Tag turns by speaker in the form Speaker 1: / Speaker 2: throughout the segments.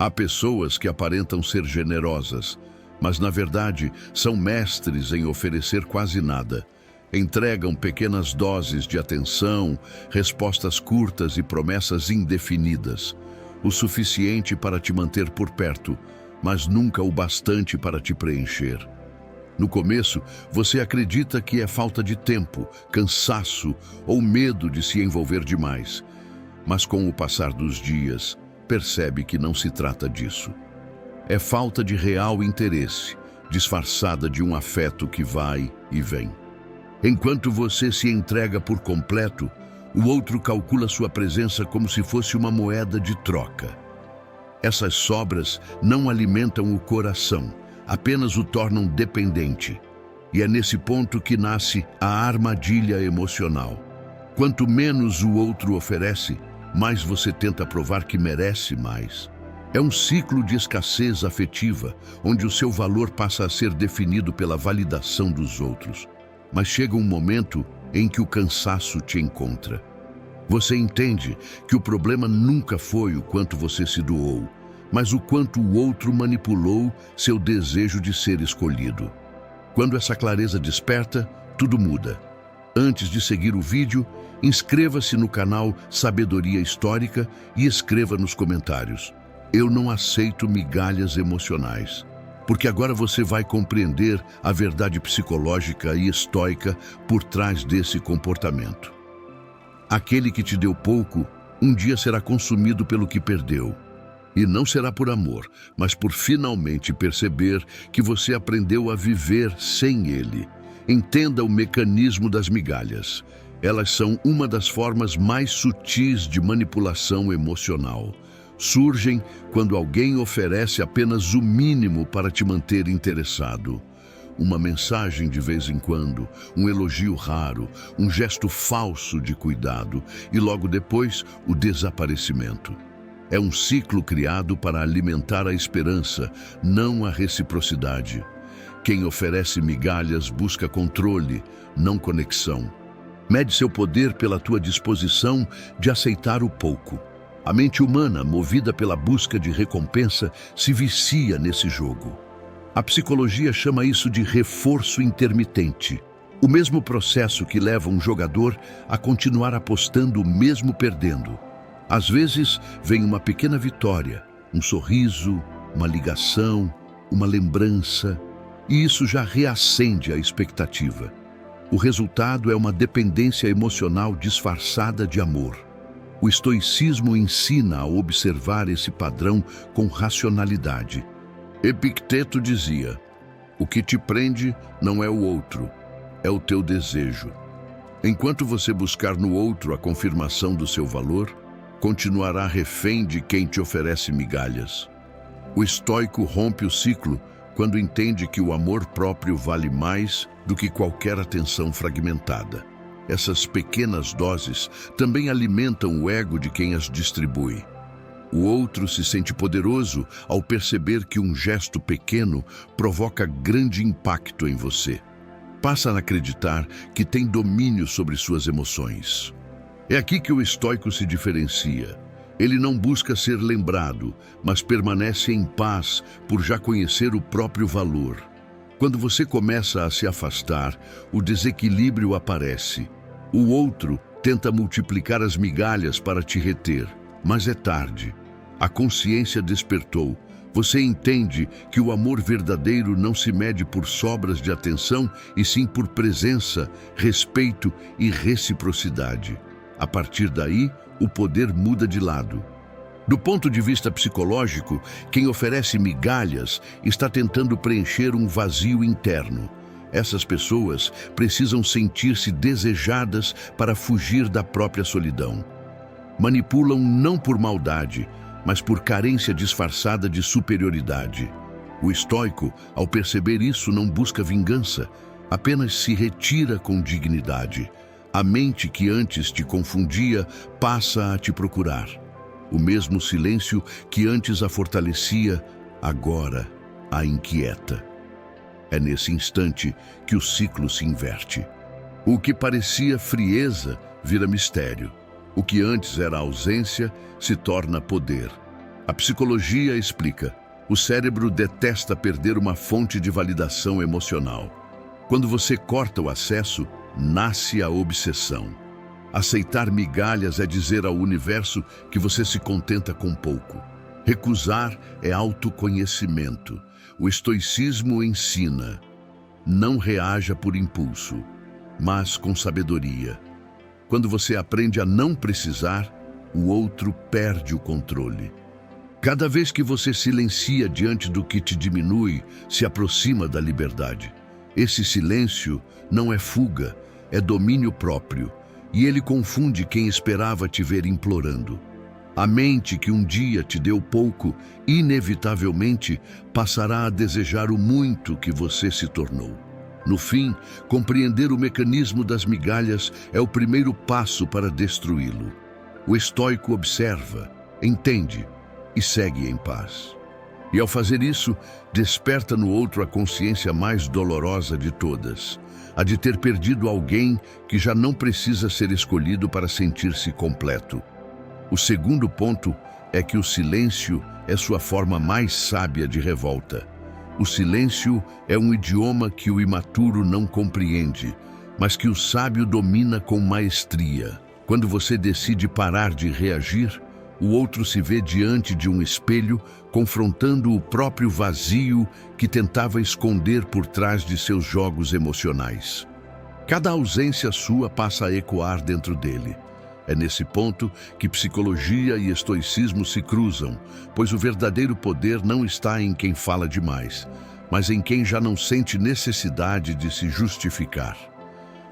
Speaker 1: Há pessoas que aparentam ser generosas, mas na verdade são mestres em oferecer quase nada. Entregam pequenas doses de atenção, respostas curtas e promessas indefinidas. O suficiente para te manter por perto, mas nunca o bastante para te preencher. No começo, você acredita que é falta de tempo, cansaço ou medo de se envolver demais. Mas com o passar dos dias, percebe que não se trata disso. É falta de real interesse, disfarçada de um afeto que vai e vem. Enquanto você se entrega por completo, o outro calcula sua presença como se fosse uma moeda de troca. Essas sobras não alimentam o coração, apenas o tornam dependente. E é nesse ponto que nasce a armadilha emocional. Quanto menos o outro oferece, mais você tenta provar que merece mais. É um ciclo de escassez afetiva, onde o seu valor passa a ser definido pela validação dos outros. Mas chega um momento em que o cansaço te encontra. Você entende que o problema nunca foi o quanto você se doou, mas o quanto o outro manipulou seu desejo de ser escolhido. Quando essa clareza desperta, tudo muda. Antes de seguir o vídeo, inscreva-se no canal Sabedoria Histórica e escreva nos comentários: "Eu não aceito migalhas emocionais", porque agora você vai compreender a verdade psicológica e estoica por trás desse comportamento. Aquele que te deu pouco, um dia será consumido pelo que perdeu. E não será por amor, mas por finalmente perceber que você aprendeu a viver sem ele. Entenda o mecanismo das migalhas. Elas são uma das formas mais sutis de manipulação emocional. Surgem quando alguém oferece apenas o mínimo para te manter interessado. Uma mensagem de vez em quando, um elogio raro, um gesto falso de cuidado e logo depois o desaparecimento. É um ciclo criado para alimentar a esperança, não a reciprocidade. Quem oferece migalhas busca controle, não conexão. Mede seu poder pela tua disposição de aceitar o pouco. A mente humana, movida pela busca de recompensa, se vicia nesse jogo. A psicologia chama isso de reforço intermitente. O mesmo processo que leva um jogador a continuar apostando mesmo perdendo. Às vezes, vem uma pequena vitória, um sorriso, uma ligação, uma lembrança, e isso já reacende a expectativa. O resultado é uma dependência emocional disfarçada de amor. O estoicismo ensina a observar esse padrão com racionalidade. Epicteto dizia: "O que te prende não é o outro, é o teu desejo." Enquanto você buscar no outro a confirmação do seu valor, continuará refém de quem te oferece migalhas. O estoico rompe o ciclo quando entende que o amor próprio vale mais do que qualquer atenção fragmentada. Essas pequenas doses também alimentam o ego de quem as distribui. O outro se sente poderoso ao perceber que um gesto pequeno provoca grande impacto em você. Passa a acreditar que tem domínio sobre suas emoções. É aqui que o estoico se diferencia. Ele não busca ser lembrado, mas permanece em paz por já conhecer o próprio valor. Quando você começa a se afastar, o desequilíbrio aparece. O outro tenta multiplicar as migalhas para te reter, mas é tarde. A consciência despertou. Você entende que o amor verdadeiro não se mede por sobras de atenção, e sim por presença, respeito e reciprocidade. A partir daí, o poder muda de lado. Do ponto de vista psicológico, quem oferece migalhas está tentando preencher um vazio interno. Essas pessoas precisam sentir-se desejadas para fugir da própria solidão. Manipulam não por maldade, mas por carência disfarçada de superioridade. O estoico, ao perceber isso, não busca vingança, apenas se retira com dignidade. A mente que antes te confundia passa a te procurar. O mesmo silêncio que antes a fortalecia, agora a inquieta. É nesse instante que o ciclo se inverte. O que parecia frieza vira mistério. O que antes era ausência se torna poder. A psicologia explica: o cérebro detesta perder uma fonte de validação emocional. Quando você corta o acesso, nasce a obsessão. Aceitar migalhas é dizer ao universo que você se contenta com pouco. Recusar é autoconhecimento. O estoicismo ensina: não reaja por impulso, mas com sabedoria. Quando você aprende a não precisar, o outro perde o controle. Cada vez que você silencia diante do que te diminui, se aproxima da liberdade. Esse silêncio não é fuga, é domínio próprio, e ele confunde quem esperava te ver implorando. A mente que um dia te deu pouco, inevitavelmente passará a desejar o muito que você se tornou. No fim, compreender o mecanismo das migalhas é o primeiro passo para destruí-lo. O estoico observa, entende e segue em paz. E ao fazer isso, desperta no outro a consciência mais dolorosa de todas, a de ter perdido alguém que já não precisa ser escolhido para sentir-se completo. O segundo ponto é que o silêncio é sua forma mais sábia de revolta. O silêncio é um idioma que o imaturo não compreende, mas que o sábio domina com maestria. Quando você decide parar de reagir, o outro se vê diante de um espelho, confrontando o próprio vazio que tentava esconder por trás de seus jogos emocionais. Cada ausência sua passa a ecoar dentro dele. É nesse ponto que psicologia e estoicismo se cruzam, pois o verdadeiro poder não está em quem fala demais, mas em quem já não sente necessidade de se justificar.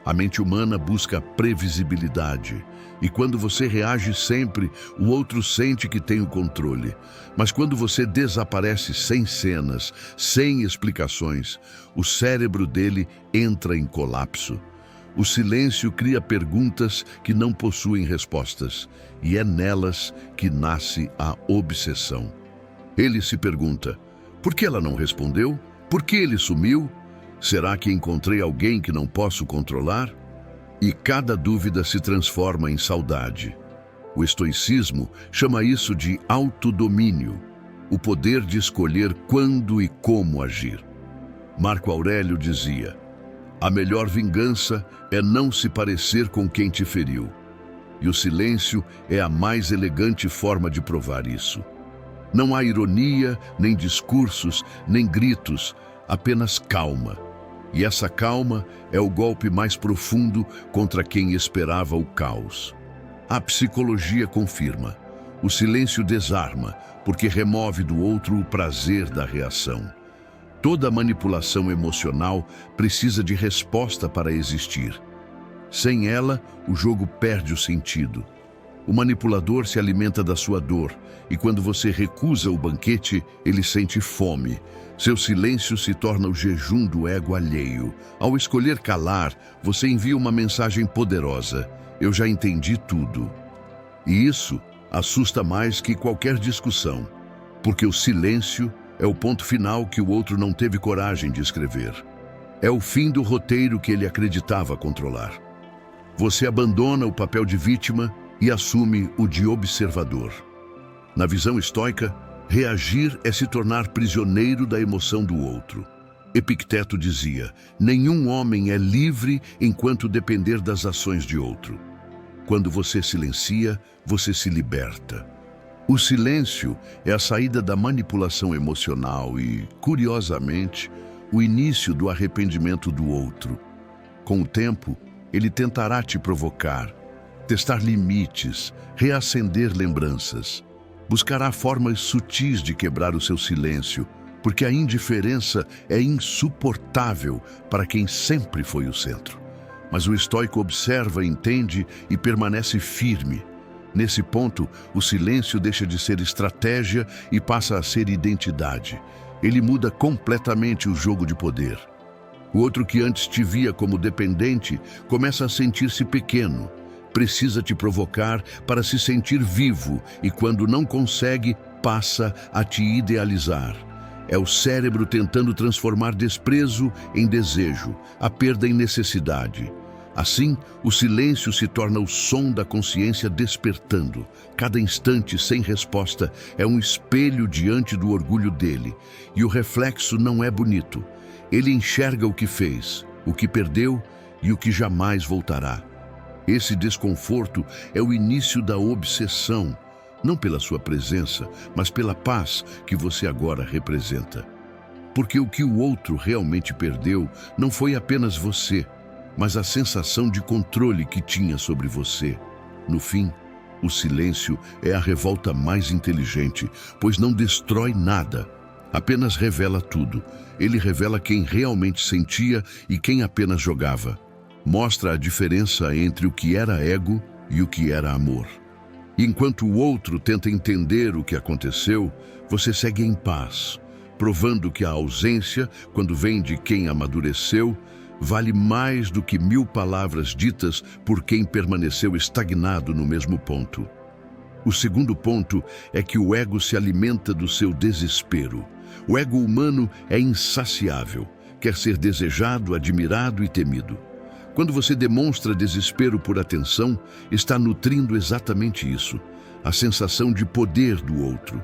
Speaker 1: A mente humana busca previsibilidade, e quando você reage sempre, o outro sente que tem o controle. Mas quando você desaparece sem cenas, sem explicações, o cérebro dele entra em colapso. O silêncio cria perguntas que não possuem respostas, e é nelas que nasce a obsessão. Ele se pergunta: por que ela não respondeu? Por que ele sumiu? Será que encontrei alguém que não posso controlar? E cada dúvida se transforma em saudade. O estoicismo chama isso de autodomínio, o poder de escolher quando e como agir. Marco Aurélio dizia: a melhor vingança é não se parecer com quem te feriu. E o silêncio é a mais elegante forma de provar isso. Não há ironia, nem discursos, nem gritos, apenas calma. E essa calma é o golpe mais profundo contra quem esperava o caos. A psicologia confirma: o silêncio desarma, porque remove do outro o prazer da reação. Toda manipulação emocional precisa de resposta para existir. Sem ela, o jogo perde o sentido. O manipulador se alimenta da sua dor, e quando você recusa o banquete, ele sente fome. Seu silêncio se torna o jejum do ego alheio. Ao escolher calar, você envia uma mensagem poderosa: eu já entendi tudo. E isso assusta mais que qualquer discussão, porque o silêncio é o ponto final que o outro não teve coragem de escrever. É o fim do roteiro que ele acreditava controlar. Você abandona o papel de vítima e assume o de observador. Na visão estoica, reagir é se tornar prisioneiro da emoção do outro. Epicteto dizia: nenhum homem é livre enquanto depender das ações de outro. Quando você silencia, você se liberta. O silêncio é a saída da manipulação emocional e, curiosamente, o início do arrependimento do outro. Com o tempo, ele tentará te provocar, testar limites, reacender lembranças. Buscará formas sutis de quebrar o seu silêncio, porque a indiferença é insuportável para quem sempre foi o centro. Mas o estoico observa, entende e permanece firme. Nesse ponto, o silêncio deixa de ser estratégia e passa a ser identidade. Ele muda completamente o jogo de poder. O outro que antes te via como dependente começa a sentir-se pequeno. Precisa te provocar para se sentir vivo e, quando não consegue, passa a te idealizar. É o cérebro tentando transformar desprezo em desejo, a perda em necessidade. Assim, o silêncio se torna o som da consciência despertando. Cada instante sem resposta é um espelho diante do orgulho dele, e o reflexo não é bonito. Ele enxerga o que fez, o que perdeu e o que jamais voltará. Esse desconforto é o início da obsessão, não pela sua presença, mas pela paz que você agora representa. Porque o que o outro realmente perdeu não foi apenas você, mas a sensação de controle que tinha sobre você. No fim, o silêncio é a revolta mais inteligente, pois não destrói nada, apenas revela tudo. Ele revela quem realmente sentia e quem apenas jogava. Mostra a diferença entre o que era ego e o que era amor. E enquanto o outro tenta entender o que aconteceu, você segue em paz, provando que a ausência, quando vem de quem amadureceu, vale mais do que 1000 palavras ditas por quem permaneceu estagnado no mesmo ponto. O segundo ponto é que o ego se alimenta do seu desespero. O ego humano é insaciável, quer ser desejado, admirado e temido. Quando você demonstra desespero por atenção, está nutrindo exatamente isso, a sensação de poder do outro.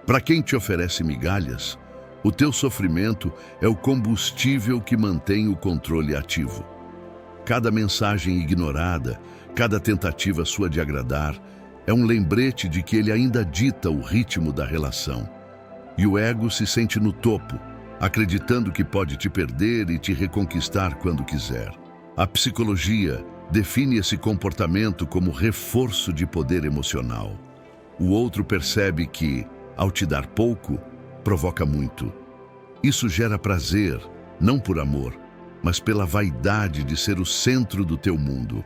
Speaker 1: Para quem te oferece migalhas, o teu sofrimento é o combustível que mantém o controle ativo. Cada mensagem ignorada, cada tentativa sua de agradar, é um lembrete de que ele ainda dita o ritmo da relação. E o ego se sente no topo, acreditando que pode te perder e te reconquistar quando quiser. A psicologia define esse comportamento como reforço de poder emocional. O outro percebe que, ao te dar pouco, provoca muito. Isso gera prazer, não por amor, mas pela vaidade de ser o centro do teu mundo.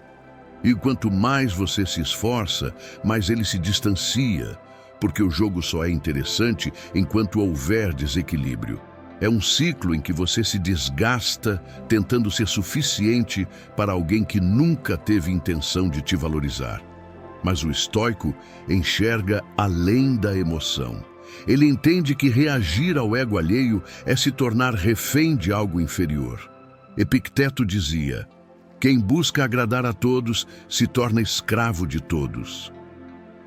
Speaker 1: E quanto mais você se esforça, mais ele se distancia, porque o jogo só é interessante enquanto houver desequilíbrio. É um ciclo em que você se desgasta tentando ser suficiente para alguém que nunca teve intenção de te valorizar. Mas o estoico enxerga além da emoção. Ele entende que reagir ao ego alheio é se tornar refém de algo inferior. Epicteto dizia: quem busca agradar a todos se torna escravo de todos.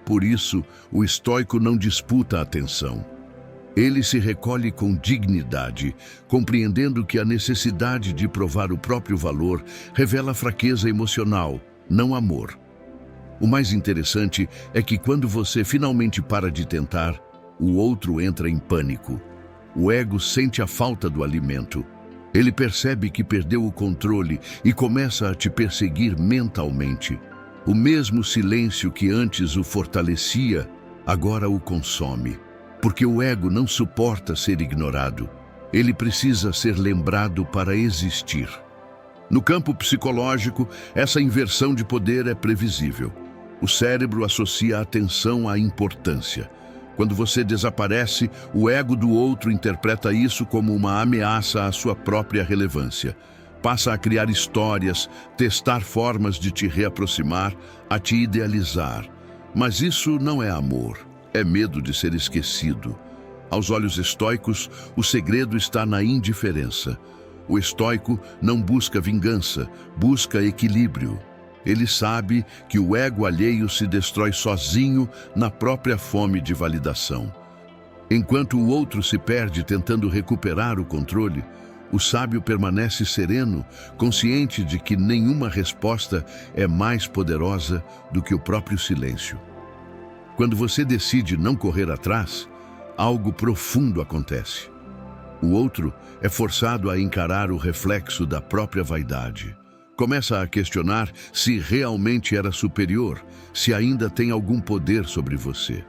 Speaker 1: Por isso, o estoico não disputa a atenção. Ele se recolhe com dignidade, compreendendo que a necessidade de provar o próprio valor revela fraqueza emocional, não amor. O mais interessante é que quando você finalmente para de tentar, o outro entra em pânico. O ego sente a falta do alimento. Ele percebe que perdeu o controle e começa a te perseguir mentalmente. O mesmo silêncio que antes o fortalecia, agora o consome. Porque o ego não suporta ser ignorado. Ele precisa ser lembrado para existir. No campo psicológico, essa inversão de poder é previsível. O cérebro associa a atenção à importância. Quando você desaparece, o ego do outro interpreta isso como uma ameaça à sua própria relevância. Passa a criar histórias, testar formas de te reaproximar, a te idealizar. Mas isso não é amor, é medo de ser esquecido. Aos olhos estoicos, o segredo está na indiferença. O estoico não busca vingança, busca equilíbrio. Ele sabe que o ego alheio se destrói sozinho na própria fome de validação. Enquanto o outro se perde tentando recuperar o controle, o sábio permanece sereno, consciente de que nenhuma resposta é mais poderosa do que o próprio silêncio. Quando você decide não correr atrás, algo profundo acontece. O outro é forçado a encarar o reflexo da própria vaidade. Começa a questionar se realmente era superior, se ainda tem algum poder sobre você.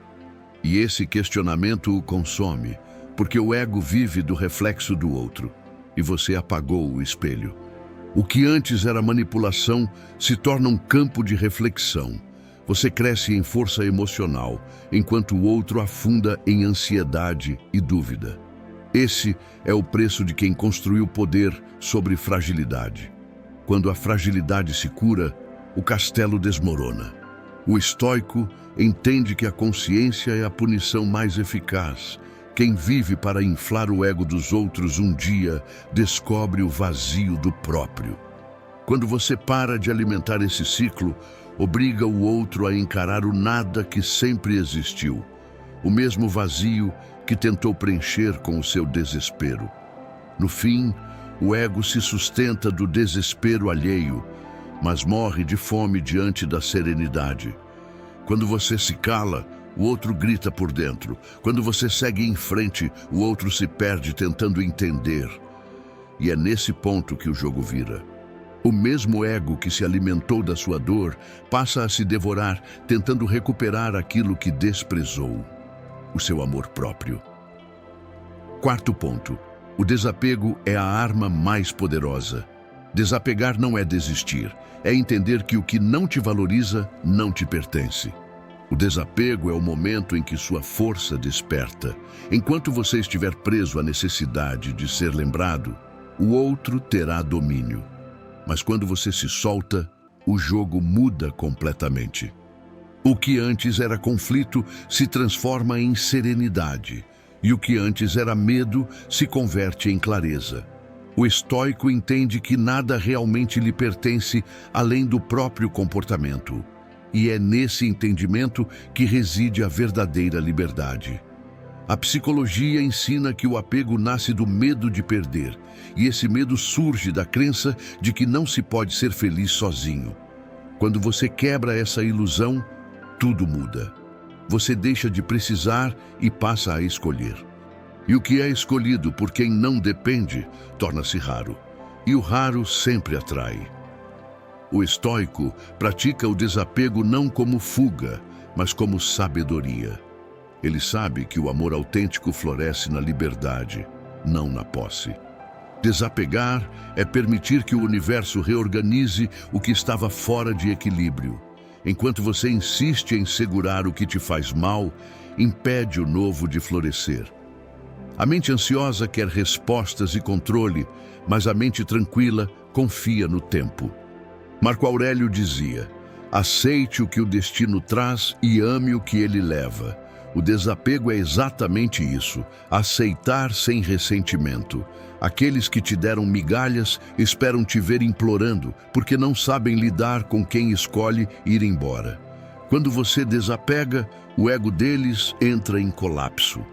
Speaker 1: E esse questionamento o consome, porque o ego vive do reflexo do outro, e você apagou o espelho. O que antes era manipulação se torna um campo de reflexão. Você cresce em força emocional, enquanto o outro afunda em ansiedade e dúvida. Esse é o preço de quem construiu poder sobre fragilidade. Quando a fragilidade se cura, o castelo desmorona. O estoico entende que a consciência é a punição mais eficaz. Quem vive para inflar o ego dos outros um dia descobre o vazio do próprio. Quando você para de alimentar esse ciclo, obriga o outro a encarar o nada que sempre existiu, o mesmo vazio que tentou preencher com o seu desespero. No fim, o ego se sustenta do desespero alheio, mas morre de fome diante da serenidade. Quando você se cala, o outro grita por dentro. Quando você segue em frente, o outro se perde tentando entender. E é nesse ponto que o jogo vira. O mesmo ego que se alimentou da sua dor passa a se devorar, tentando recuperar aquilo que desprezou, o seu amor próprio. Quarto ponto. O desapego é a arma mais poderosa. Desapegar não é desistir, é entender que o que não te valoriza não te pertence. O desapego é o momento em que sua força desperta. Enquanto você estiver preso à necessidade de ser lembrado, o outro terá domínio. Mas quando você se solta, o jogo muda completamente. O que antes era conflito se transforma em serenidade, e o que antes era medo se converte em clareza. O estoico entende que nada realmente lhe pertence além do próprio comportamento. E é nesse entendimento que reside a verdadeira liberdade. A psicologia ensina que o apego nasce do medo de perder, e esse medo surge da crença de que não se pode ser feliz sozinho. Quando você quebra essa ilusão, tudo muda. Você deixa de precisar e passa a escolher. E o que é escolhido por quem não depende, torna-se raro. E o raro sempre atrai. O estoico pratica o desapego não como fuga, mas como sabedoria. Ele sabe que o amor autêntico floresce na liberdade, não na posse. Desapegar é permitir que o universo reorganize o que estava fora de equilíbrio. Enquanto você insiste em segurar o que te faz mal, impede o novo de florescer. A mente ansiosa quer respostas e controle, mas a mente tranquila confia no tempo. Marco Aurélio dizia: aceite o que o destino traz e ame o que ele leva. O desapego é exatamente isso, aceitar sem ressentimento. Aqueles que te deram migalhas esperam te ver implorando, porque não sabem lidar com quem escolhe ir embora. Quando você desapega, o ego deles entra em colapso.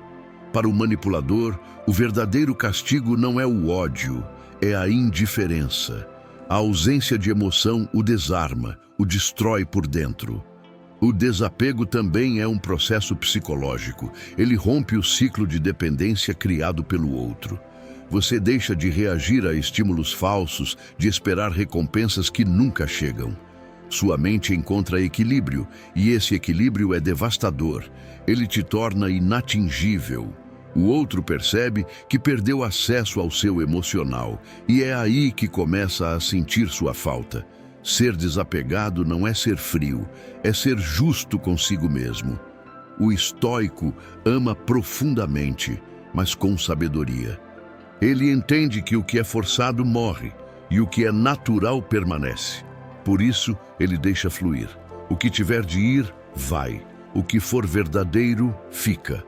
Speaker 1: Para o manipulador, o verdadeiro castigo não é o ódio, é a indiferença. A ausência de emoção o desarma, o destrói por dentro. O desapego também é um processo psicológico. Ele rompe o ciclo de dependência criado pelo outro. Você deixa de reagir a estímulos falsos, de esperar recompensas que nunca chegam. Sua mente encontra equilíbrio, e esse equilíbrio é devastador. Ele te torna inatingível. O outro percebe que perdeu acesso ao seu emocional, e é aí que começa a sentir sua falta. Ser desapegado não é ser frio, é ser justo consigo mesmo. O estoico ama profundamente, mas com sabedoria. Ele entende que o que é forçado morre, e o que é natural permanece. Por isso, ele deixa fluir. O que tiver de ir, vai. O que for verdadeiro, fica.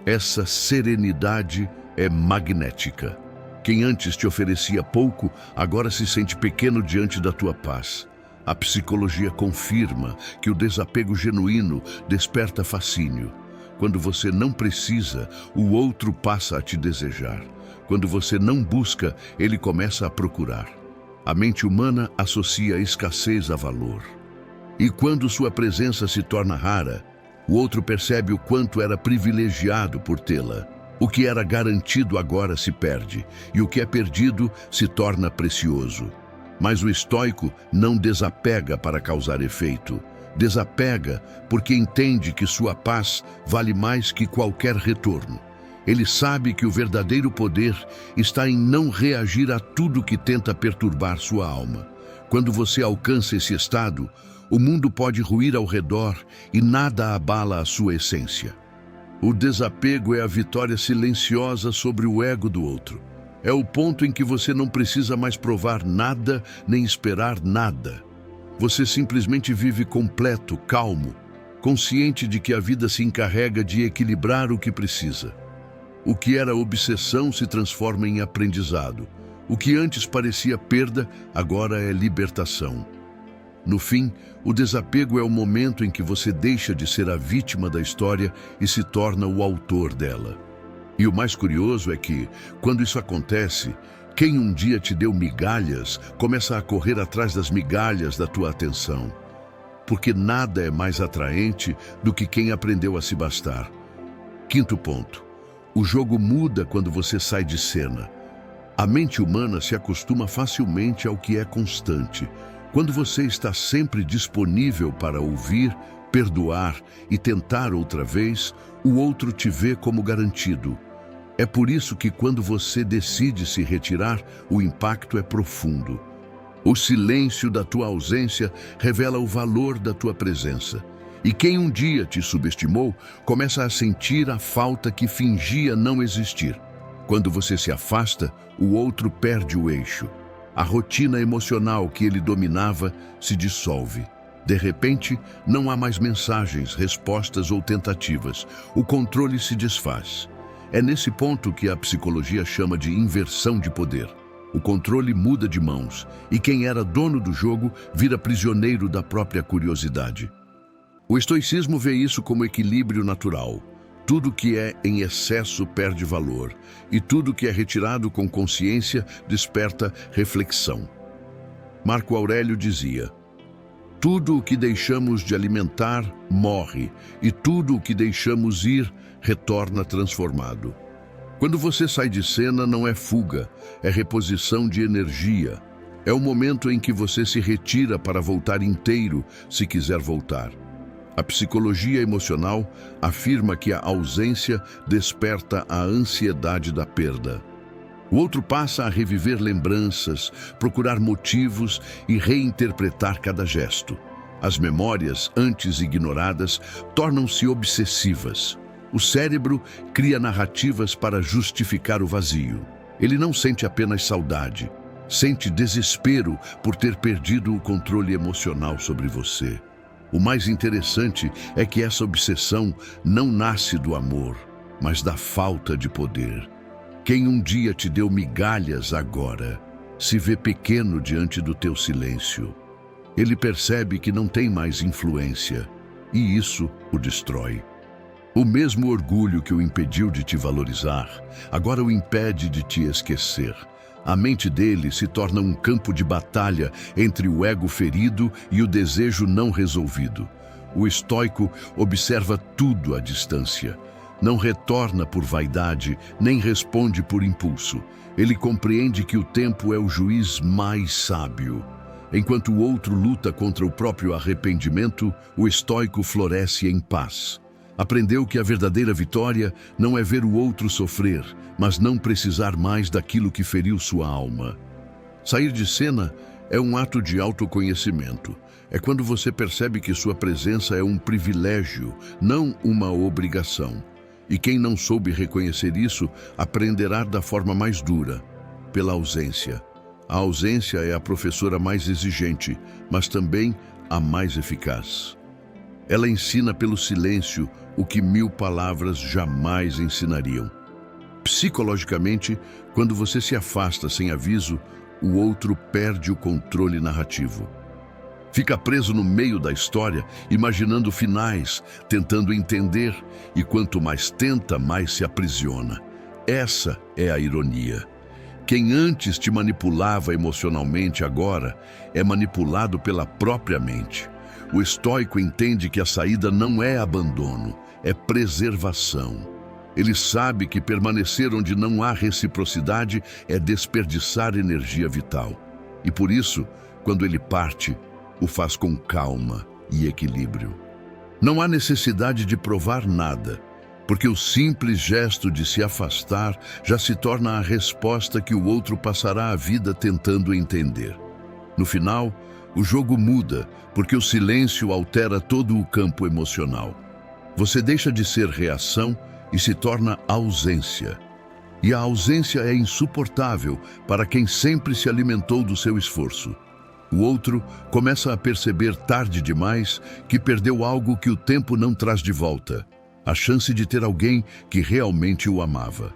Speaker 1: Essa serenidade é magnética. Quem antes te oferecia pouco, agora se sente pequeno diante da tua paz. A psicologia confirma que o desapego genuíno desperta fascínio. Quando você não precisa, o outro passa a te desejar. Quando você não busca, ele começa a procurar. A mente humana associa escassez a valor. E quando sua presença se torna rara, o outro percebe o quanto era privilegiado por tê-la. O que era garantido agora se perde, e o que é perdido se torna precioso. Mas o estoico não desapega para causar efeito. Desapega porque entende que sua paz vale mais que qualquer retorno. Ele sabe que o verdadeiro poder está em não reagir a tudo que tenta perturbar sua alma. Quando você alcança esse estado, o mundo pode ruir ao redor e nada abala a sua essência. O desapego é a vitória silenciosa sobre o ego do outro. É o ponto em que você não precisa mais provar nada nem esperar nada. Você simplesmente vive completo, calmo, consciente de que a vida se encarrega de equilibrar o que precisa. O que era obsessão se transforma em aprendizado. O que antes parecia perda, agora é libertação. No fim, o desapego é o momento em que você deixa de ser a vítima da história e se torna o autor dela. E o mais curioso é que, quando isso acontece, quem um dia te deu migalhas começa a correr atrás das migalhas da tua atenção. Porque nada é mais atraente do que quem aprendeu a se bastar. Quinto ponto. O jogo muda quando você sai de cena. A mente humana se acostuma facilmente ao que é constante. Quando você está sempre disponível para ouvir, perdoar e tentar outra vez, o outro te vê como garantido. É por isso que quando você decide se retirar, o impacto é profundo. O silêncio da tua ausência revela o valor da tua presença. E quem um dia te subestimou, começa a sentir a falta que fingia não existir. Quando você se afasta, o outro perde o eixo. A rotina emocional que ele dominava se dissolve. De repente, não há mais mensagens, respostas ou tentativas. O controle se desfaz. É nesse ponto que a psicologia chama de inversão de poder. O controle muda de mãos, e quem era dono do jogo vira prisioneiro da própria curiosidade. O estoicismo vê isso como equilíbrio natural. Tudo que é em excesso perde valor, e tudo que é retirado com consciência desperta reflexão. Marco Aurélio dizia: tudo o que deixamos de alimentar morre, e tudo o que deixamos ir retorna transformado. Quando você sai de cena, não é fuga, é reposição de energia. É o momento em que você se retira para voltar inteiro, se quiser voltar. A psicologia emocional afirma que a ausência desperta a ansiedade da perda. O outro passa a reviver lembranças, procurar motivos e reinterpretar cada gesto. As memórias, antes ignoradas, tornam-se obsessivas. O cérebro cria narrativas para justificar o vazio. Ele não sente apenas saudade, sente desespero por ter perdido o controle emocional sobre você. O mais interessante é que essa obsessão não nasce do amor, mas da falta de poder. Quem um dia te deu migalhas agora se vê pequeno diante do teu silêncio. Ele percebe que não tem mais influência, e isso o destrói. O mesmo orgulho que o impediu de te valorizar, agora o impede de te esquecer. A mente dele se torna um campo de batalha entre o ego ferido e o desejo não resolvido. O estoico observa tudo à distância. Não retorna por vaidade, nem responde por impulso. Ele compreende que o tempo é o juiz mais sábio. Enquanto o outro luta contra o próprio arrependimento, o estoico floresce em paz. Aprendeu que a verdadeira vitória não é ver o outro sofrer, mas não precisar mais daquilo que feriu sua alma. Sair de cena é um ato de autoconhecimento. É quando você percebe que sua presença é um privilégio, não uma obrigação. E quem não soube reconhecer isso, aprenderá da forma mais dura, pela ausência. A ausência é a professora mais exigente, mas também a mais eficaz. Ela ensina pelo silêncio o que 1000 palavras jamais ensinariam. Psicologicamente, quando você se afasta sem aviso, o outro perde o controle narrativo. Fica preso no meio da história, imaginando finais, tentando entender, e quanto mais tenta, mais se aprisiona. Essa é a ironia. Quem antes te manipulava emocionalmente agora é manipulado pela própria mente. O estoico entende que a saída não é abandono, é preservação. Ele sabe que permanecer onde não há reciprocidade é desperdiçar energia vital. E por isso, quando ele parte, o faz com calma e equilíbrio. Não há necessidade de provar nada, porque o simples gesto de se afastar já se torna a resposta que o outro passará a vida tentando entender. No final, o jogo muda, porque o silêncio altera todo o campo emocional. Você deixa de ser reação e se torna ausência. E a ausência é insuportável para quem sempre se alimentou do seu esforço. O outro começa a perceber tarde demais que perdeu algo que o tempo não traz de volta, a chance de ter alguém que realmente o amava.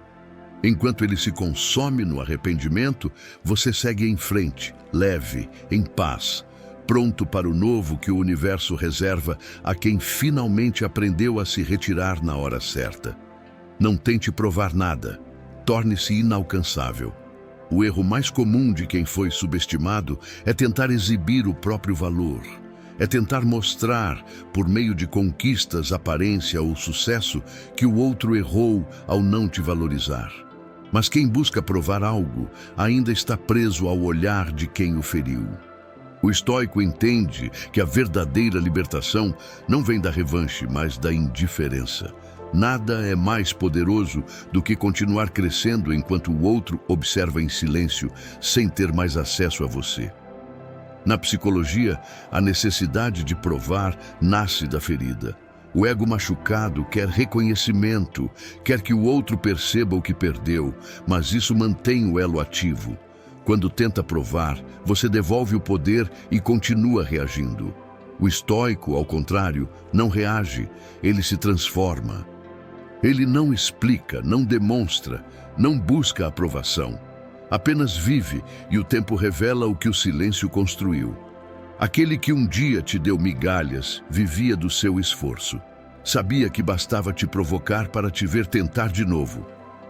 Speaker 1: Enquanto ele se consome no arrependimento, você segue em frente, leve, em paz, pronto para o novo que o universo reserva a quem finalmente aprendeu a se retirar na hora certa. Não tente provar nada. Torne-se inalcançável. O erro mais comum de quem foi subestimado é tentar exibir o próprio valor. É tentar mostrar, por meio de conquistas, aparência ou sucesso, que o outro errou ao não te valorizar. Mas quem busca provar algo ainda está preso ao olhar de quem o feriu. O estoico entende que a verdadeira libertação não vem da revanche, mas da indiferença. Nada é mais poderoso do que continuar crescendo enquanto o outro observa em silêncio, sem ter mais acesso a você. Na psicologia, a necessidade de provar nasce da ferida. O ego machucado quer reconhecimento, quer que o outro perceba o que perdeu, mas isso mantém o elo ativo. Quando tenta provar, você devolve o poder e continua reagindo. O estoico, ao contrário, não reage, ele se transforma. Ele não explica, não demonstra, não busca aprovação. Apenas vive e o tempo revela o que o silêncio construiu. Aquele que um dia te deu migalhas vivia do seu esforço. Sabia que bastava te provocar para te ver tentar de novo.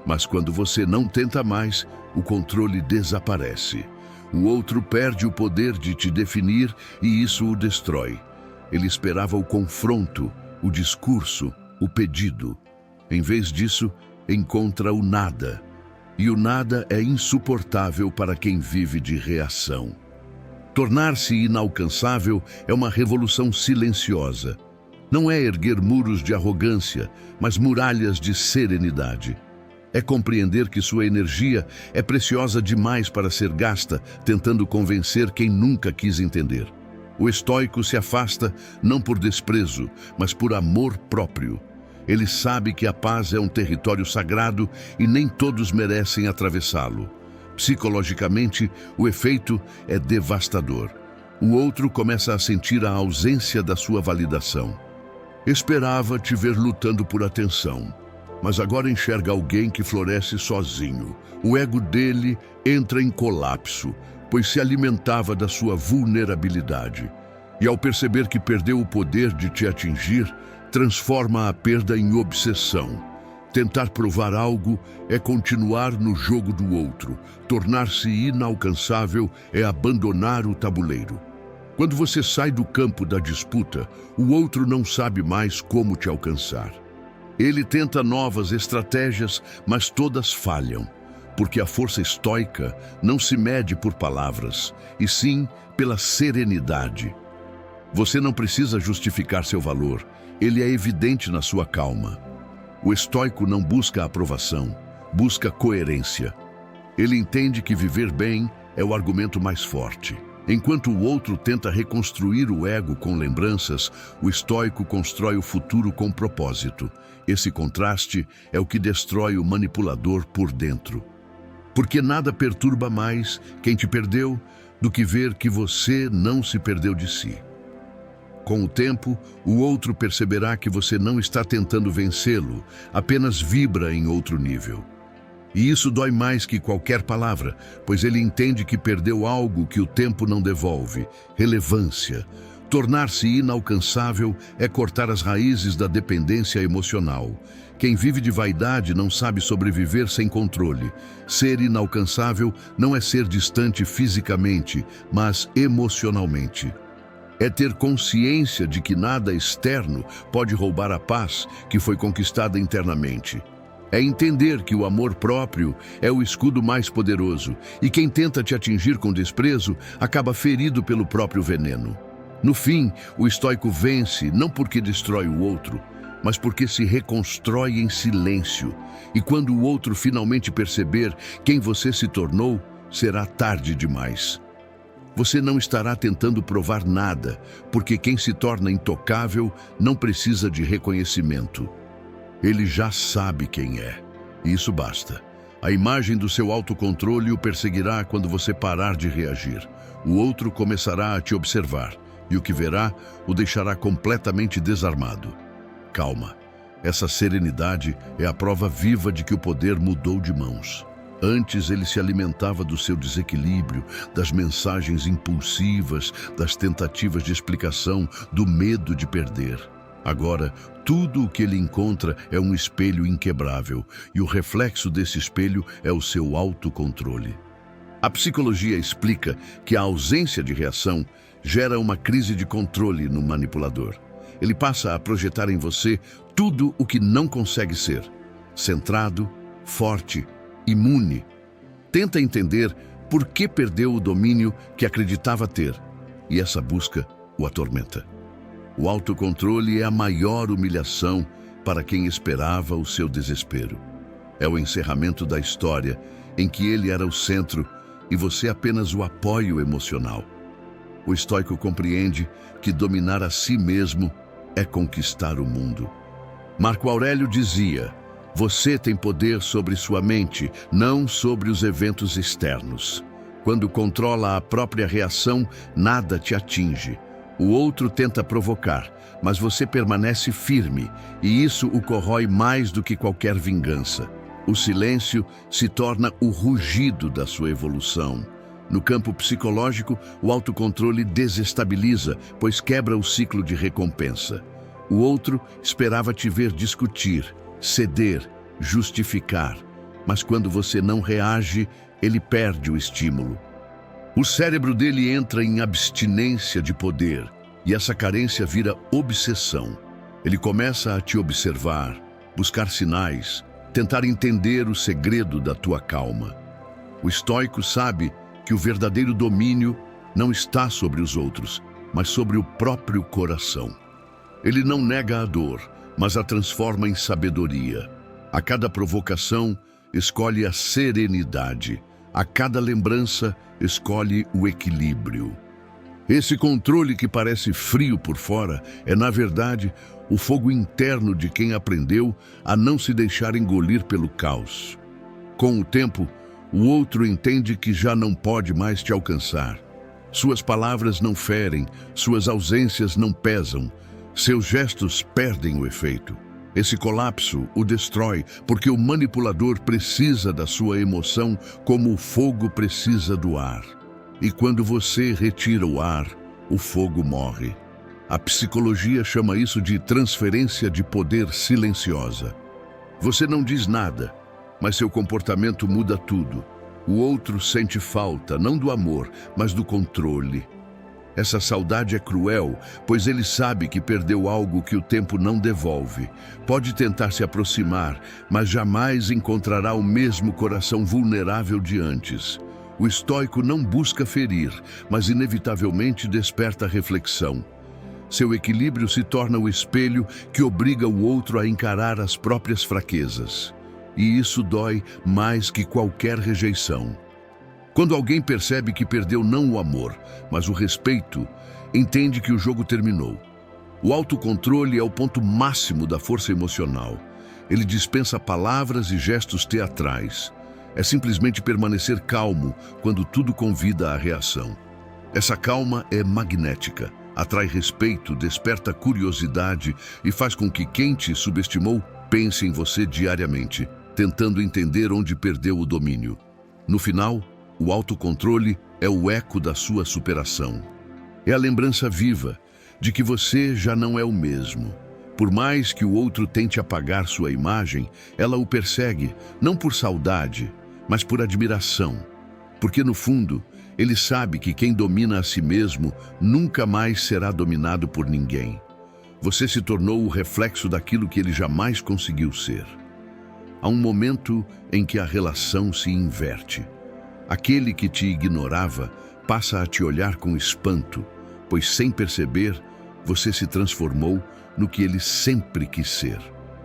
Speaker 1: Mas quando você não tenta mais, o controle desaparece. O outro perde o poder de te definir e isso o destrói. Ele esperava o confronto, o discurso, o pedido. Em vez disso, encontra o nada. E o nada é insuportável para quem vive de reação. Tornar-se inalcançável é uma revolução silenciosa. Não é erguer muros de arrogância, mas muralhas de serenidade. É compreender que sua energia é preciosa demais para ser gasta tentando convencer quem nunca quis entender. O estoico se afasta não por desprezo, mas por amor próprio. Ele sabe que a paz é um território sagrado e nem todos merecem atravessá-lo. Psicologicamente, o efeito é devastador. O outro começa a sentir a ausência da sua validação. Esperava te ver lutando por atenção, mas agora enxerga alguém que floresce sozinho. O ego dele entra em colapso, pois se alimentava da sua vulnerabilidade. E ao perceber que perdeu o poder de te atingir, transforma a perda em obsessão. Tentar provar algo é continuar no jogo do outro. Tornar-se inalcançável é abandonar o tabuleiro. Quando você sai do campo da disputa, o outro não sabe mais como te alcançar. Ele tenta novas estratégias, mas todas falham, porque a força estoica não se mede por palavras, e sim pela serenidade. Você não precisa justificar seu valor, ele é evidente na sua calma. O estoico não busca aprovação, busca coerência. Ele entende que viver bem é o argumento mais forte. Enquanto o outro tenta reconstruir o ego com lembranças, o estoico constrói o futuro com propósito. Esse contraste é o que destrói o manipulador por dentro. Porque nada perturba mais quem te perdeu do que ver que você não se perdeu de si. Com o tempo, o outro perceberá que você não está tentando vencê-lo, apenas vibra em outro nível. E isso dói mais que qualquer palavra, pois ele entende que perdeu algo que o tempo não devolve: relevância. Tornar-se inalcançável é cortar as raízes da dependência emocional. Quem vive de vaidade não sabe sobreviver sem controle. Ser inalcançável não é ser distante fisicamente, mas emocionalmente. É ter consciência de que nada externo pode roubar a paz que foi conquistada internamente. É entender que o amor próprio é o escudo mais poderoso e quem tenta te atingir com desprezo acaba ferido pelo próprio veneno. No fim, o estoico vence não porque destrói o outro, mas porque se reconstrói em silêncio. E quando o outro finalmente perceber quem você se tornou, será tarde demais. Você não estará tentando provar nada, porque quem se torna intocável não precisa de reconhecimento. Ele já sabe quem é, e isso basta. A imagem do seu autocontrole o perseguirá quando você parar de reagir. O outro começará a te observar, e o que verá o deixará completamente desarmado. Calma. Essa serenidade é a prova viva de que o poder mudou de mãos. Antes ele se alimentava do seu desequilíbrio, das mensagens impulsivas, das tentativas de explicação, do medo de perder. Agora, tudo o que ele encontra é um espelho inquebrável, e o reflexo desse espelho é o seu autocontrole. A psicologia explica que a ausência de reação gera uma crise de controle no manipulador. Ele passa a projetar em você tudo o que não consegue ser. Centrado, forte, imune. Tenta entender por que perdeu o domínio que acreditava ter, e essa busca o atormenta. O autocontrole é a maior humilhação para quem esperava o seu desespero. É o encerramento da história em que ele era o centro e você apenas o apoio emocional. O estoico compreende que dominar a si mesmo é conquistar o mundo. Marco Aurélio dizia: você tem poder sobre sua mente, não sobre os eventos externos. Quando controla a própria reação, nada te atinge. O outro tenta provocar, mas você permanece firme, e isso o corrói mais do que qualquer vingança. O silêncio se torna o rugido da sua evolução. No campo psicológico, o autocontrole desestabiliza, pois quebra o ciclo de recompensa. O outro esperava te ver discutir, ceder, justificar, mas quando você não reage, ele perde o estímulo. O cérebro dele entra em abstinência de poder, e essa carência vira obsessão. Ele começa a te observar, buscar sinais, tentar entender o segredo da tua calma. O estoico sabe que o verdadeiro domínio não está sobre os outros, mas sobre o próprio coração. Ele não nega a dor, mas a transforma em sabedoria. A cada provocação, escolhe a serenidade. A cada lembrança, escolhe o equilíbrio. Esse controle que parece frio por fora é, na verdade, o fogo interno de quem aprendeu a não se deixar engolir pelo caos. Com o tempo, o outro entende que já não pode mais te alcançar. Suas palavras não ferem, suas ausências não pesam, seus gestos perdem o efeito. Esse colapso o destrói porque o manipulador precisa da sua emoção como o fogo precisa do ar. E quando você retira o ar, o fogo morre. A psicologia chama isso de transferência de poder silenciosa. Você não diz nada, mas seu comportamento muda tudo. O outro sente falta, não do amor, mas do controle. Essa saudade é cruel, pois ele sabe que perdeu algo que o tempo não devolve. Pode tentar se aproximar, mas jamais encontrará o mesmo coração vulnerável de antes. O estoico não busca ferir, mas inevitavelmente desperta reflexão. Seu equilíbrio se torna o espelho que obriga o outro a encarar as próprias fraquezas. E isso dói mais que qualquer rejeição. Quando alguém percebe que perdeu não o amor, mas o respeito, entende que o jogo terminou. O autocontrole é o ponto máximo da força emocional. Ele dispensa palavras e gestos teatrais. É simplesmente permanecer calmo quando tudo convida à reação. Essa calma é magnética, atrai respeito, desperta curiosidade e faz com que quem te subestimou pense em você diariamente, tentando entender onde perdeu o domínio. No final, o autocontrole é o eco da sua superação. É a lembrança viva de que você já não é o mesmo. Por mais que o outro tente apagar sua imagem, ela o persegue, não por saudade, mas por admiração. Porque, no fundo, ele sabe que quem domina a si mesmo nunca mais será dominado por ninguém. Você se tornou o reflexo daquilo que ele jamais conseguiu ser. Há um momento em que a relação se inverte. Aquele que te ignorava passa a te olhar com espanto, pois sem perceber, você se transformou no que ele sempre quis ser,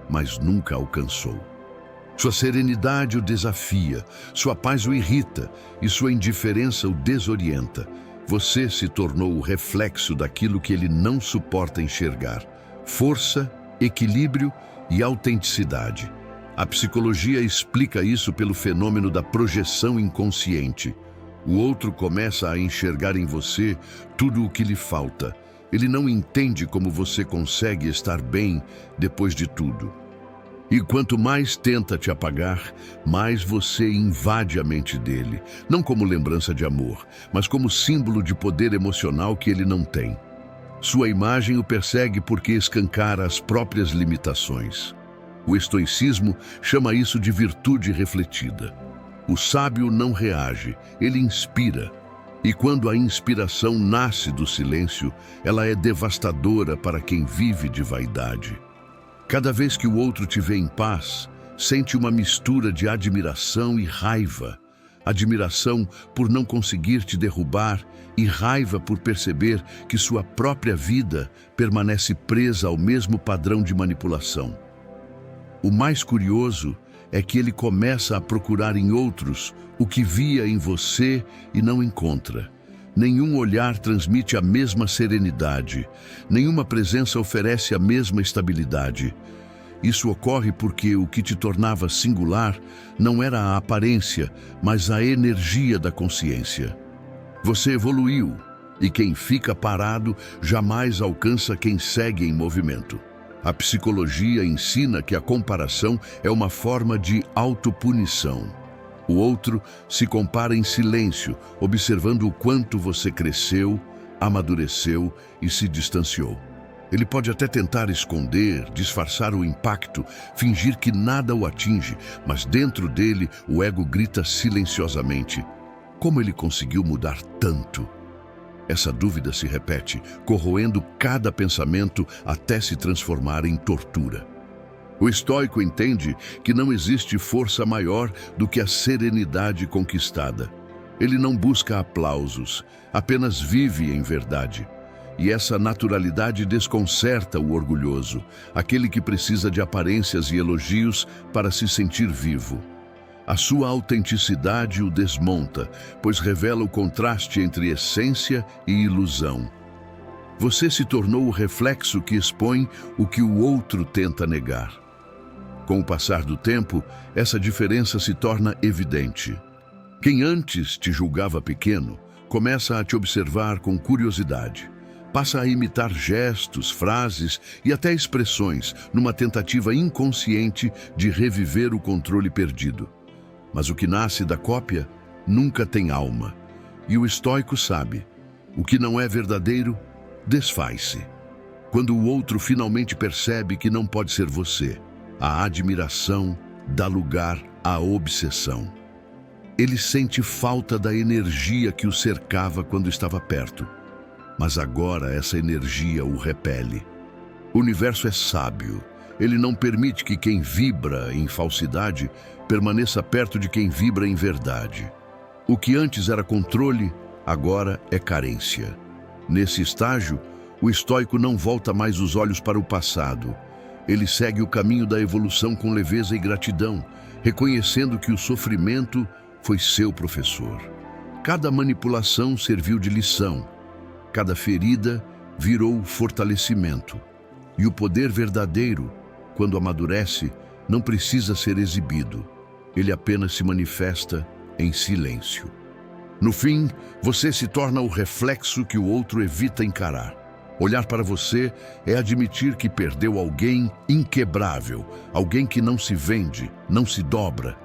Speaker 1: mas nunca alcançou. Sua serenidade o desafia, sua paz o irrita e sua indiferença o desorienta. Você se tornou o reflexo daquilo que ele não suporta enxergar: força, equilíbrio e autenticidade. A psicologia explica isso pelo fenômeno da projeção inconsciente. O outro começa a enxergar em você tudo o que lhe falta. Ele não entende como você consegue estar bem depois de tudo. E quanto mais tenta te apagar, mais você invade a mente dele, não como lembrança de amor, mas como símbolo de poder emocional que ele não tem. Sua imagem o persegue porque escancara as próprias limitações. O estoicismo chama isso de virtude refletida. O sábio não reage, ele inspira. E quando a inspiração nasce do silêncio, ela é devastadora para quem vive de vaidade. Cada vez que o outro te vê em paz, sente uma mistura de admiração e raiva. Admiração por não conseguir te derrubar e raiva por perceber que sua própria vida permanece presa ao mesmo padrão de manipulação. O mais curioso é que ele começa a procurar em outros o que via em você e não encontra. Nenhum olhar transmite a mesma serenidade, nenhuma presença oferece a mesma estabilidade. Isso ocorre porque o que te tornava singular não era a aparência, mas a energia da consciência. Você evoluiu, e quem fica parado jamais alcança quem segue em movimento. A psicologia ensina que a comparação é uma forma de autopunição. O outro se compara em silêncio, observando o quanto você cresceu, amadureceu e se distanciou. Ele pode até tentar esconder, disfarçar o impacto, fingir que nada o atinge, mas dentro dele o ego grita silenciosamente: como ele conseguiu mudar tanto? Essa dúvida se repete, corroendo cada pensamento até se transformar em tortura. O estoico entende que não existe força maior do que a serenidade conquistada. Ele não busca aplausos, apenas vive em verdade. E essa naturalidade desconcerta o orgulhoso, aquele que precisa de aparências e elogios para se sentir vivo. A sua autenticidade o desmonta, pois revela o contraste entre essência e ilusão. Você se tornou o reflexo que expõe o que o outro tenta negar. Com o passar do tempo, essa diferença se torna evidente. Quem antes te julgava pequeno, começa a te observar com curiosidade. Passa a imitar gestos, frases e até expressões, numa tentativa inconsciente de reviver o controle perdido. Mas o que nasce da cópia nunca tem alma. E o estoico sabe, o que não é verdadeiro, desfaz-se. Quando o outro finalmente percebe que não pode ser você, a admiração dá lugar à obsessão. Ele sente falta da energia que o cercava quando estava perto. Mas agora essa energia o repele. O universo é sábio. Ele não permite que quem vibra em falsidade permaneça perto de quem vibra em verdade. O que antes era controle, agora é carência. Nesse estágio, o estoico não volta mais os olhos para o passado. Ele segue o caminho da evolução com leveza e gratidão, reconhecendo que o sofrimento foi seu professor. Cada manipulação serviu de lição. Cada ferida virou fortalecimento. E o poder verdadeiro, quando amadurece, não precisa ser exibido. Ele apenas se manifesta em silêncio. No fim, você se torna o reflexo que o outro evita encarar. Olhar para você é admitir que perdeu alguém inquebrável, alguém que não se vende, não se dobra.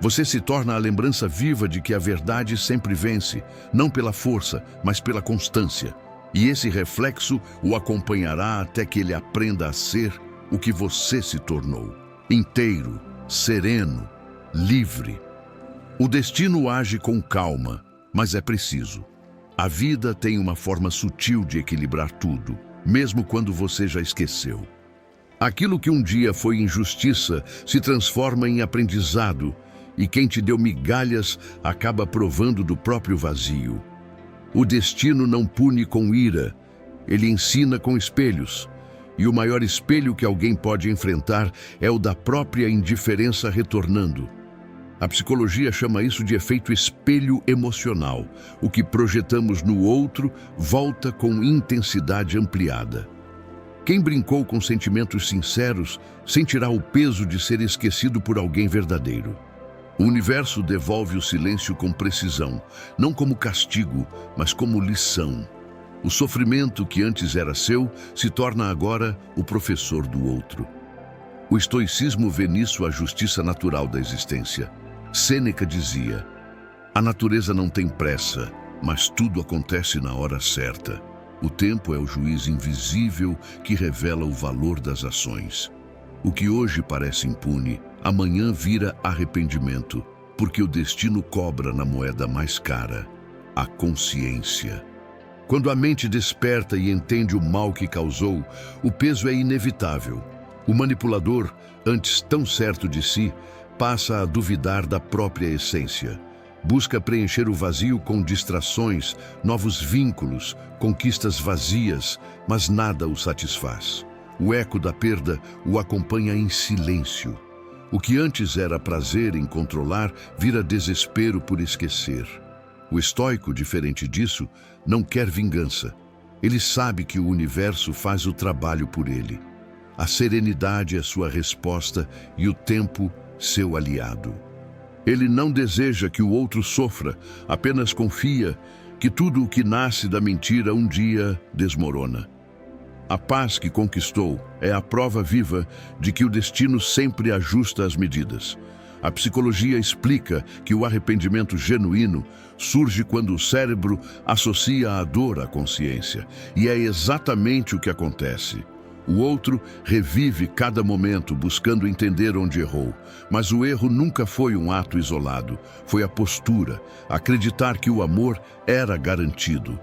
Speaker 1: Você se torna a lembrança viva de que a verdade sempre vence, não pela força, mas pela constância. E esse reflexo o acompanhará até que ele aprenda a ser o que você se tornou. Inteiro, sereno, livre. O destino age com calma, mas é preciso. A vida tem uma forma sutil de equilibrar tudo, mesmo quando você já esqueceu. Aquilo que um dia foi injustiça se transforma em aprendizado, e quem te deu migalhas acaba provando do próprio vazio. O destino não pune com ira, ele ensina com espelhos. E o maior espelho que alguém pode enfrentar é o da própria indiferença retornando. A psicologia chama isso de efeito espelho emocional. O que projetamos no outro volta com intensidade ampliada. Quem brincou com sentimentos sinceros sentirá o peso de ser esquecido por alguém verdadeiro. O universo devolve o silêncio com precisão, não como castigo, mas como lição. O sofrimento que antes era seu se torna agora o professor do outro. O estoicismo vê nisso a justiça natural da existência. Sêneca dizia: a natureza não tem pressa, mas tudo acontece na hora certa. O tempo é o juiz invisível que revela o valor das ações. O que hoje parece impune, amanhã vira arrependimento, porque o destino cobra na moeda mais cara, a consciência. Quando a mente desperta e entende o mal que causou, o peso é inevitável. O manipulador, antes tão certo de si, passa a duvidar da própria essência. Busca preencher o vazio com distrações, novos vínculos, conquistas vazias, mas nada o satisfaz. O eco da perda o acompanha em silêncio. O que antes era prazer em controlar, vira desespero por esquecer. O estoico, diferente disso, não quer vingança. Ele sabe que o universo faz o trabalho por ele. A serenidade é sua resposta e o tempo seu aliado. Ele não deseja que o outro sofra, apenas confia que tudo o que nasce da mentira um dia desmorona. A paz que conquistou é a prova viva de que o destino sempre ajusta as medidas. A psicologia explica que o arrependimento genuíno surge quando o cérebro associa a dor à consciência, e é exatamente o que acontece. O outro revive cada momento buscando entender onde errou, mas o erro nunca foi um ato isolado, foi a postura, acreditar que o amor era garantido.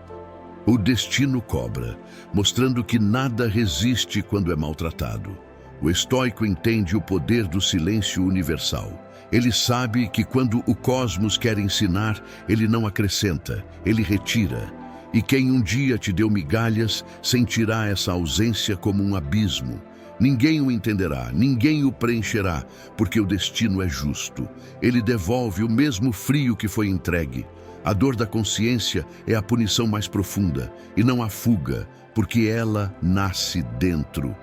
Speaker 1: O destino cobra, mostrando que nada resiste quando é maltratado. O estoico entende o poder do silêncio universal. Ele sabe que quando o cosmos quer ensinar, ele não acrescenta, ele retira. E quem um dia te deu migalhas sentirá essa ausência como um abismo. Ninguém o entenderá, ninguém o preencherá, porque o destino é justo. Ele devolve o mesmo frio que foi entregue. A dor da consciência é a punição mais profunda, e não a fuga, porque ela nasce dentro.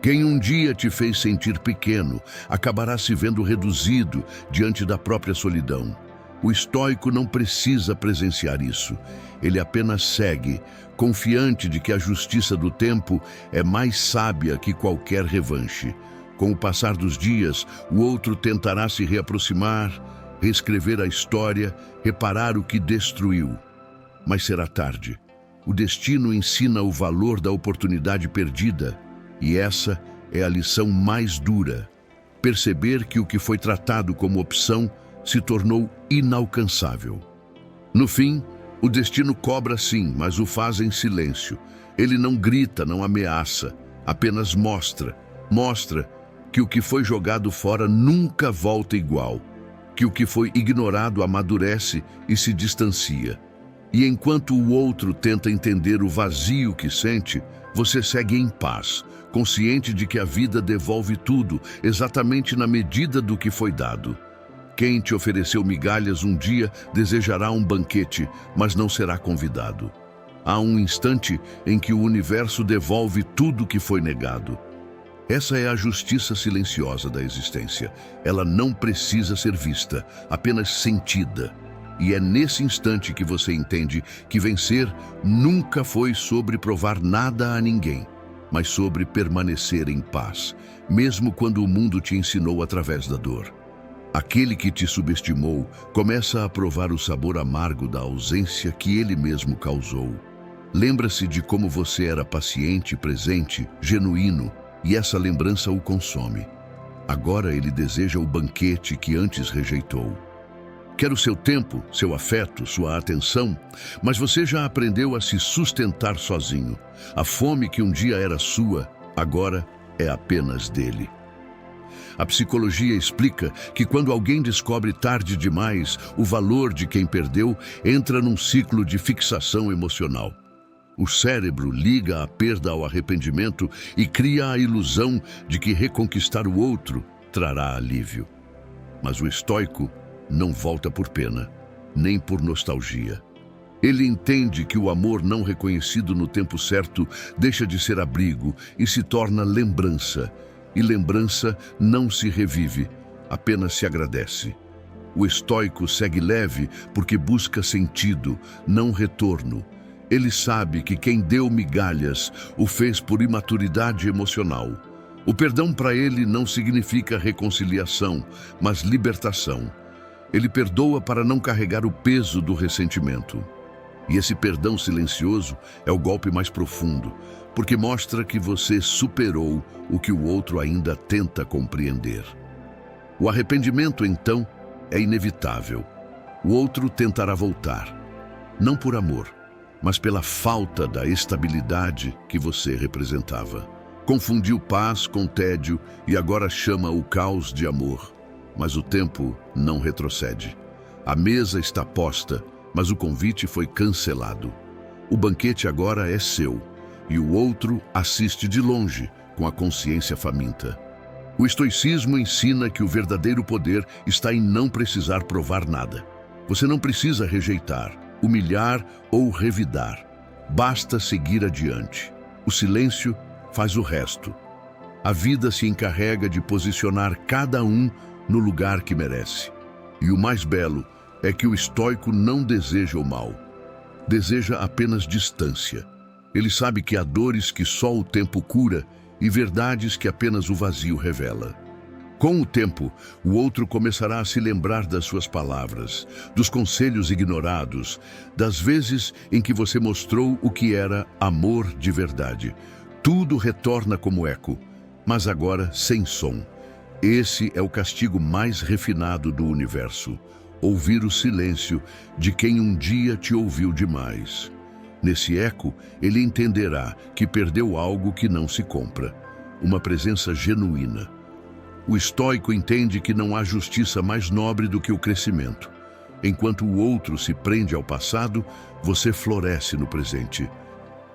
Speaker 1: Quem um dia te fez sentir pequeno, acabará se vendo reduzido diante da própria solidão. O estoico não precisa presenciar isso. Ele apenas segue, confiante de que a justiça do tempo é mais sábia que qualquer revanche. Com o passar dos dias, o outro tentará se reaproximar, reescrever a história, reparar o que destruiu. Mas será tarde. O destino ensina o valor da oportunidade perdida, e essa é a lição mais dura. Perceber que o que foi tratado como opção se tornou inalcançável. No fim, o destino cobra sim, mas o faz em silêncio. Ele não grita, não ameaça, apenas mostra. Mostra que o que foi jogado fora nunca volta igual, que o que foi ignorado amadurece e se distancia. E enquanto o outro tenta entender o vazio que sente, você segue em paz, consciente de que a vida devolve tudo exatamente na medida do que foi dado. Quem te ofereceu migalhas um dia desejará um banquete, mas não será convidado. Há um instante em que o universo devolve tudo que foi negado. Essa é a justiça silenciosa da existência. Ela não precisa ser vista, apenas sentida. E é nesse instante que você entende que vencer nunca foi sobre provar nada a ninguém, mas sobre permanecer em paz, mesmo quando o mundo te ensinou através da dor. Aquele que te subestimou começa a provar o sabor amargo da ausência que ele mesmo causou. Lembra-se de como você era paciente, presente, genuíno, e essa lembrança o consome. Agora ele deseja o banquete que antes rejeitou. Quer o seu tempo, seu afeto, sua atenção, mas você já aprendeu a se sustentar sozinho. A fome que um dia era sua, agora é apenas dele. A psicologia explica que quando alguém descobre tarde demais o valor de quem perdeu, entra num ciclo de fixação emocional. O cérebro liga a perda ao arrependimento e cria a ilusão de que reconquistar o outro trará alívio. Mas o estoico não volta por pena, nem por nostalgia. Ele entende que o amor não reconhecido no tempo certo deixa de ser abrigo e se torna lembrança. E lembrança não se revive, apenas se agradece. O estoico segue leve porque busca sentido, não retorno. Ele sabe que quem deu migalhas o fez por imaturidade emocional. O perdão para ele não significa reconciliação, mas libertação. Ele perdoa para não carregar o peso do ressentimento. E esse perdão silencioso é o golpe mais profundo, porque mostra que você superou o que o outro ainda tenta compreender. O arrependimento, então, é inevitável. O outro tentará voltar, não por amor, mas pela falta da estabilidade que você representava. Confundiu paz com tédio e agora chama o caos de amor. Mas o tempo não retrocede. A mesa está posta, mas o convite foi cancelado. O banquete agora é seu, e o outro assiste de longe, com a consciência faminta. O estoicismo ensina que o verdadeiro poder está em não precisar provar nada. Você não precisa rejeitar, humilhar ou revidar. Basta seguir adiante. O silêncio faz o resto. A vida se encarrega de posicionar cada um no lugar que merece. E o mais belo é que o estoico não deseja o mal. Deseja apenas distância. Ele sabe que há dores que só o tempo cura e verdades que apenas o vazio revela. Com o tempo, o outro começará a se lembrar das suas palavras, dos conselhos ignorados, das vezes em que você mostrou o que era amor de verdade. Tudo retorna como eco, mas agora sem som. Esse é o castigo mais refinado do universo. Ouvir o silêncio de quem um dia te ouviu demais. Nesse eco, ele entenderá que perdeu algo que não se compra, uma presença genuína. O estoico entende que não há justiça mais nobre do que o crescimento. Enquanto o outro se prende ao passado, você floresce no presente.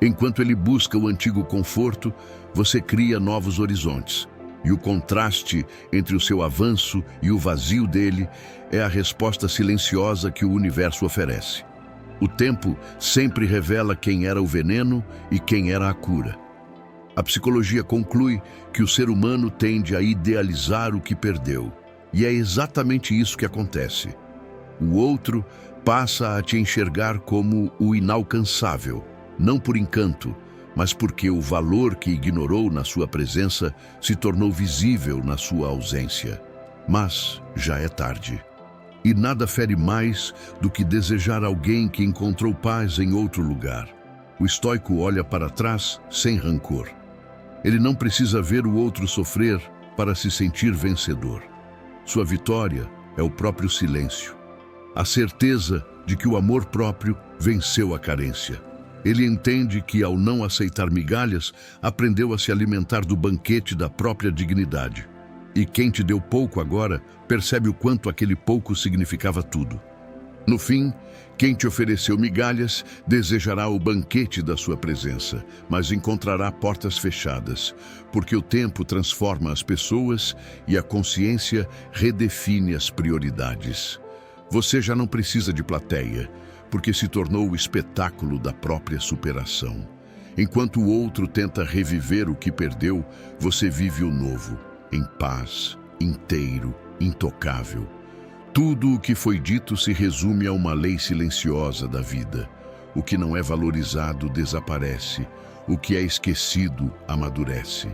Speaker 1: Enquanto ele busca o antigo conforto, você cria novos horizontes. E o contraste entre o seu avanço e o vazio dele é a resposta silenciosa que o universo oferece. O tempo sempre revela quem era o veneno e quem era a cura. A psicologia conclui que o ser humano tende a idealizar o que perdeu. E é exatamente isso que acontece. O outro passa a te enxergar como o inalcançável, não por encanto, mas porque o valor que ignorou na sua presença se tornou visível na sua ausência. Mas já é tarde. E nada fere mais do que desejar alguém que encontrou paz em outro lugar. O estoico olha para trás sem rancor. Ele não precisa ver o outro sofrer para se sentir vencedor. Sua vitória é o próprio silêncio. A certeza de que o amor próprio venceu a carência. Ele entende que, ao não aceitar migalhas, aprendeu a se alimentar do banquete da própria dignidade. E quem te deu pouco agora, percebe o quanto aquele pouco significava tudo. No fim, quem te ofereceu migalhas desejará o banquete da sua presença, mas encontrará portas fechadas, porque o tempo transforma as pessoas e a consciência redefine as prioridades. Você já não precisa de plateia, porque se tornou o espetáculo da própria superação. Enquanto o outro tenta reviver o que perdeu, você vive o novo, em paz, inteiro, intocável. Tudo o que foi dito se resume a uma lei silenciosa da vida. O que não é valorizado desaparece, o que é esquecido amadurece.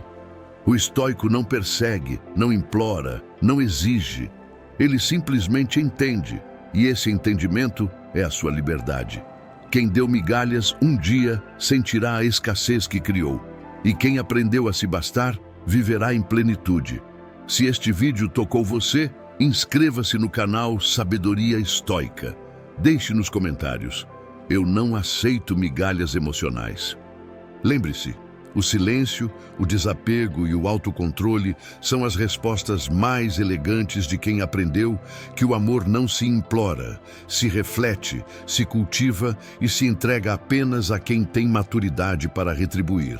Speaker 1: O estoico não persegue, não implora, não exige. Ele simplesmente entende, e esse entendimento é a sua liberdade. Quem deu migalhas um dia sentirá a escassez que criou, e quem aprendeu a se bastar viverá em plenitude. Se este vídeo tocou você, inscreva-se no canal Sabedoria Estoica. Deixe nos comentários: eu não aceito migalhas emocionais. Lembre-se, o silêncio, o desapego e o autocontrole são as respostas mais elegantes de quem aprendeu que o amor não se implora, se reflete, se cultiva e se entrega apenas a quem tem maturidade para retribuir.